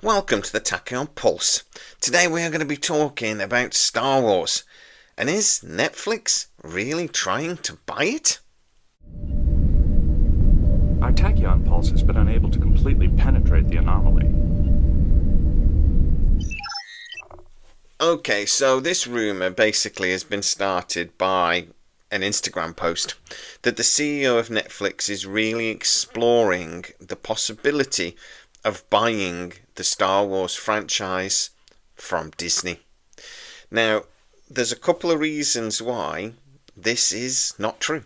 Welcome to the Tachyon Pulse. Today we are going to be talking about Star Wars. And is Netflix really trying to buy it? Our tachyon pulse has been unable to completely penetrate the anomaly. Okay, so this rumour basically has been started by an Instagram post that the CEO of Netflix is really exploring the possibility of buying the Star Wars franchise from Disney. Now, there's a couple of reasons why this is not true.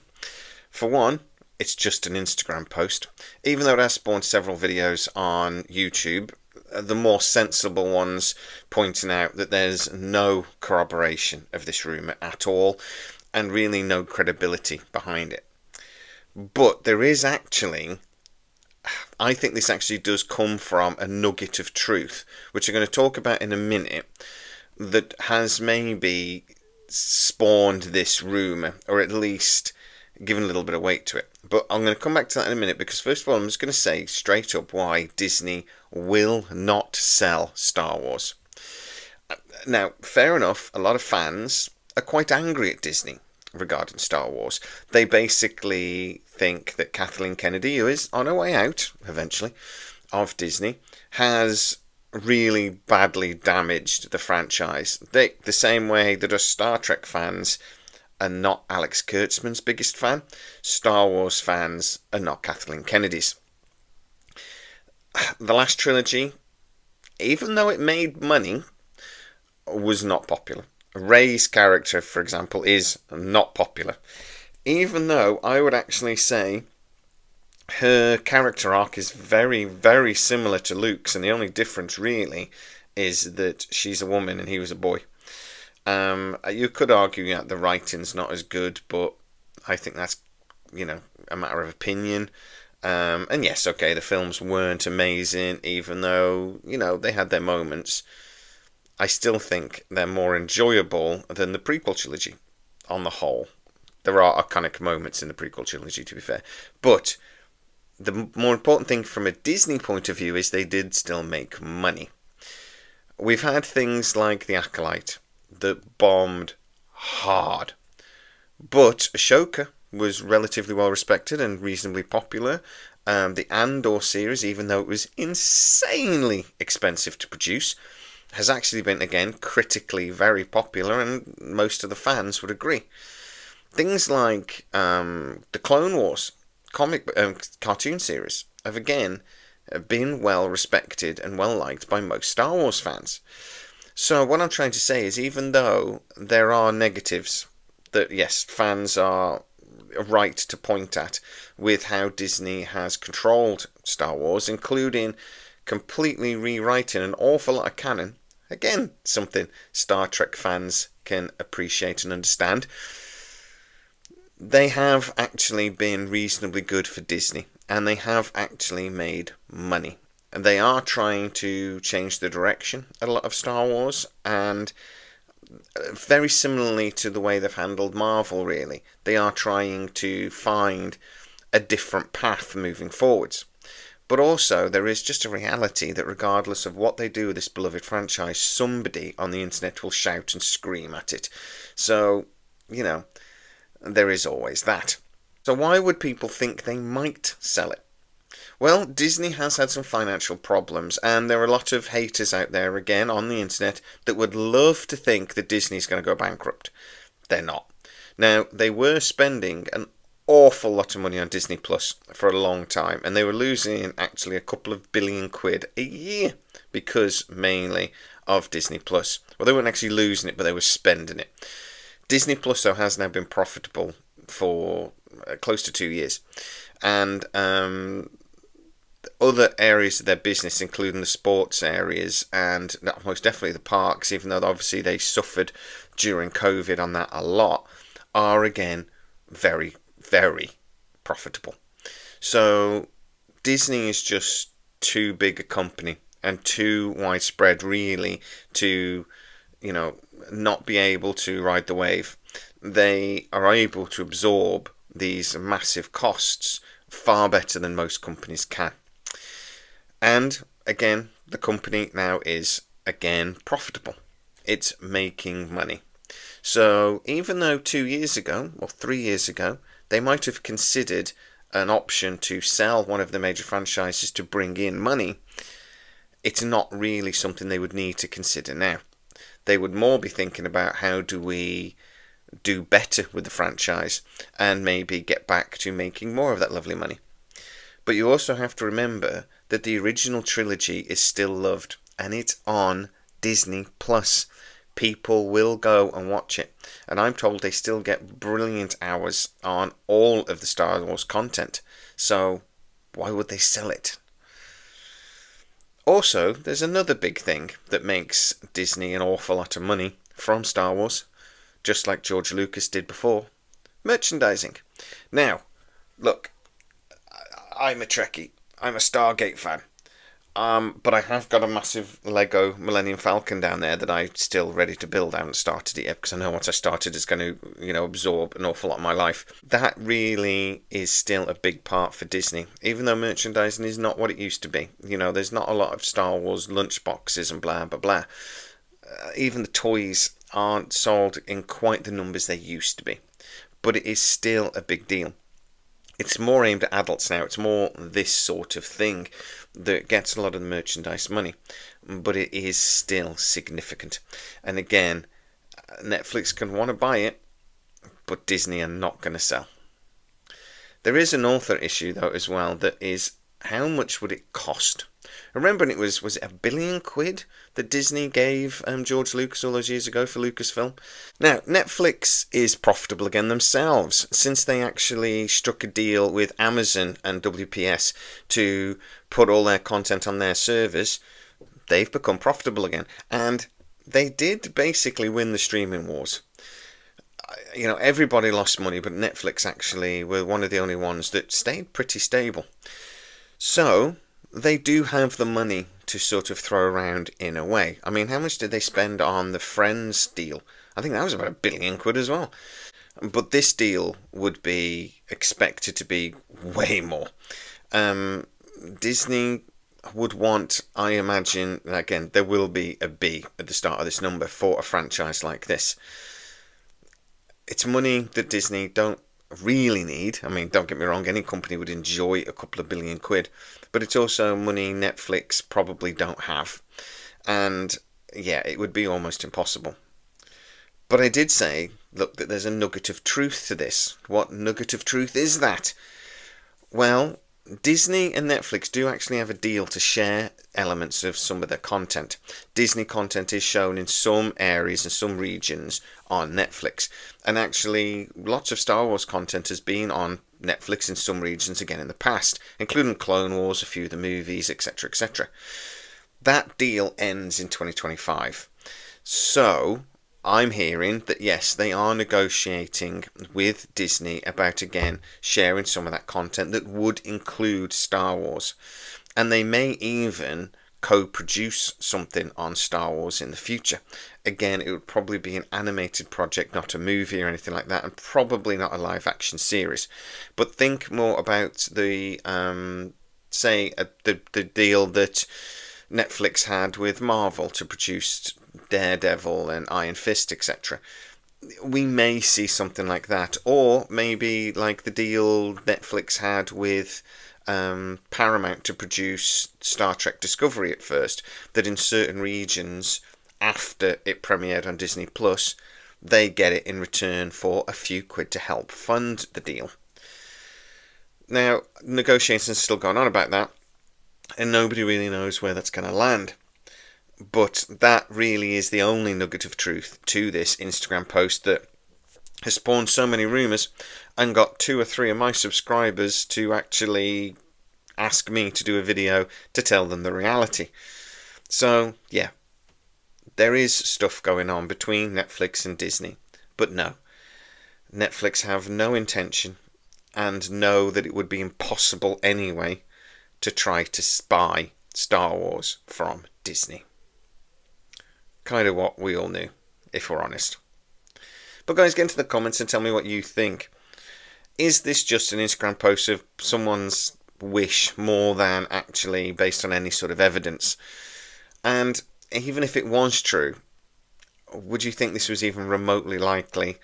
For one, it's just an Instagram post. Even though it has spawned several videos on YouTube, the more sensible ones pointing out that there's no corroboration of this rumour at all, and really no credibility behind it. But there is actually, I think this actually does come from a nugget of truth, which I'm going to talk about in a minute, that has maybe spawned this rumour, or at least given a little bit of weight to it. But I'm going to come back to that in a minute, because first of all, I'm just going to say straight up why Disney will not sell Star Wars. Now, fair enough, a lot of fans are quite angry at Disney regarding Star Wars. They basically think that Kathleen Kennedy, who is on her way out eventually of Disney, has really badly damaged the franchise. The same way that us Star Trek fans are not Alex Kurtzman's biggest fan, Star Wars fans are not Kathleen Kennedy's. The Last Trilogy, even though it made money, was not popular. Rey's character, for example, is not popular. Even though I would actually say her character arc is very, very similar to Luke's, and the only difference really is that she's a woman and he was a boy. You could argue that the writing's not as good, but I think that's, a matter of opinion. And yes, okay, the films weren't amazing, even though, they had their moments. I still think they're more enjoyable than the prequel trilogy on the whole. There are iconic moments in the prequel trilogy, to be fair. But the more important thing from a Disney point of view is they did still make money. We've had things like The Acolyte that bombed hard. But Ashoka was relatively well respected and reasonably popular. The Andor series, even though it was insanely expensive to produce, has actually been, again, critically very popular, and most of the fans would agree. Things like the Clone Wars cartoon series have, again, been well respected and well liked by most Star Wars fans. So what I'm trying to say is, even though there are negatives that, yes, fans are right to point at with how Disney has controlled Star Wars, including completely rewriting an awful lot of canon, again, something Star Trek fans can appreciate and understand, they have actually been reasonably good for Disney, and they have actually made money. And they are trying to change the direction a lot of Star Wars, and very similarly to the way they've handled Marvel, really. They are trying to find a different path moving forwards. But also, there is just a reality that regardless of what they do with this beloved franchise, somebody on the internet will shout and scream at it. So, there is always that. So why would people think they might sell it? Well, Disney has had some financial problems, and there are a lot of haters out there, again, on the internet, that would love to think that Disney's going to go bankrupt. They're not. Now, they were spending an awful lot of money on Disney Plus for a long time, and they were losing actually a couple of billion quid a year because mainly of Disney Plus. Well, they weren't actually losing it, but they were spending it. Disney Plus, though, has now been profitable for close to 2 years, and other areas of their business, including the sports areas and most definitely the parks, even though obviously they suffered during COVID on that a lot, are again very, very profitable. So Disney is just too big a company and too widespread, really, to not be able to ride the wave. They are able to absorb these massive costs far better than most companies can. And again, the company now is, again, profitable. It's making money. So even though 2 years ago, or 3 years ago, they might have considered an option to sell one of the major franchises to bring in money, it's not really something they would need to consider now. They would more be thinking about how do we do better with the franchise and maybe get back to making more of that lovely money. But you also have to remember that the original trilogy is still loved and it's on Disney Plus. People will go and watch it, and I'm told they still get brilliant hours on all of the Star Wars content, so why would they sell it? Also, there's another big thing that makes Disney an awful lot of money from Star Wars, just like George Lucas did before: merchandising. Now, look, I'm a Trekkie. I'm a Stargate fan. But I have got a massive Lego Millennium Falcon down there that I'm still ready to build. I haven't started it yet because I know once I started it's going to, absorb an awful lot of my life. That really is still a big part for Disney, even though merchandising is not what it used to be. There's not a lot of Star Wars lunchboxes and blah, blah, blah. Even the toys aren't sold in quite the numbers they used to be. But it is still a big deal. It's more aimed at adults now. It's more this sort of thing that gets a lot of the merchandise money. But it is still significant. And again, Netflix can want to buy it, but Disney are not going to sell. There is an author issue, though, as well, that is, how much would it cost? Remember, it was it £1 billion that Disney gave George Lucas all those years ago for Lucasfilm? Now, Netflix is profitable again themselves, since they actually struck a deal with Amazon and WPS to put all their content on their servers. They've become profitable again, and they did basically win the streaming wars. Everybody lost money, but Netflix actually were one of the only ones that stayed pretty stable. So they do have the money to sort of throw around in a way. I mean, how much did they spend on the Friends deal? I think that was about £1 billion as well. But this deal would be expected to be way more. Disney would want, I imagine, again, there will be a B at the start of this number for a franchise like this. It's money that Disney don't really need. I mean, don't get me wrong, any company would enjoy a couple of £1 billion, but it's also money Netflix probably don't have. And yeah, it would be almost impossible. But I did say, look, that there's a nugget of truth to this. What nugget of truth is that? Well, Disney and Netflix do actually have a deal to share elements of some of their content. Disney content is shown in some areas and some regions on Netflix. And actually, lots of Star Wars content has been on Netflix in some regions again in the past, including Clone Wars, a few of the movies, etc., etc. That deal ends in 2025. So I'm hearing that yes, they are negotiating with Disney about, again, sharing some of that content that would include Star Wars. And they may even co-produce something on Star Wars in the future. Again, it would probably be an animated project, not a movie or anything like that, and probably not a live-action series. But think more about the deal that Netflix had with Marvel to produce Daredevil and Iron Fist, etc. We may see something like that, or maybe like the deal Netflix had with Paramount to produce Star Trek Discovery at first, that in certain regions after it premiered on Disney Plus, they get it in return for a few quid to help fund the deal. Now, negotiations are still going on about that, and nobody really knows where that's going to land. But that really is the only nugget of truth to this Instagram post that has spawned so many rumours and got 2 or 3 of my subscribers to actually ask me to do a video to tell them the reality. So, yeah, there is stuff going on between Netflix and Disney. But no, Netflix have no intention and know that it would be impossible anyway to try to buy Star Wars from Disney. Kind of what we all knew, if we're honest. But guys, get into the comments and tell me what you think. Is this just an Instagram post of someone's wish more than actually based on any sort of evidence? And even if it was true, would you think this was even remotely likely?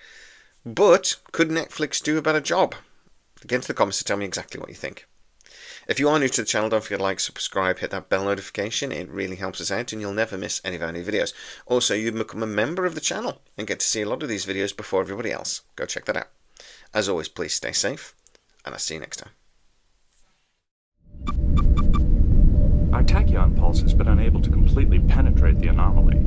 But could Netflix do a better job? Get into the comments to tell me exactly what you think. If you are new to the channel, don't forget to like, subscribe, hit that bell notification. It really helps us out and you'll never miss any of our new videos. Also, you become a member of the channel and get to see a lot of these videos before everybody else. Go check that out. As always, please stay safe, and I'll see you next time. Our tachyon pulse has been unable to completely penetrate the anomaly.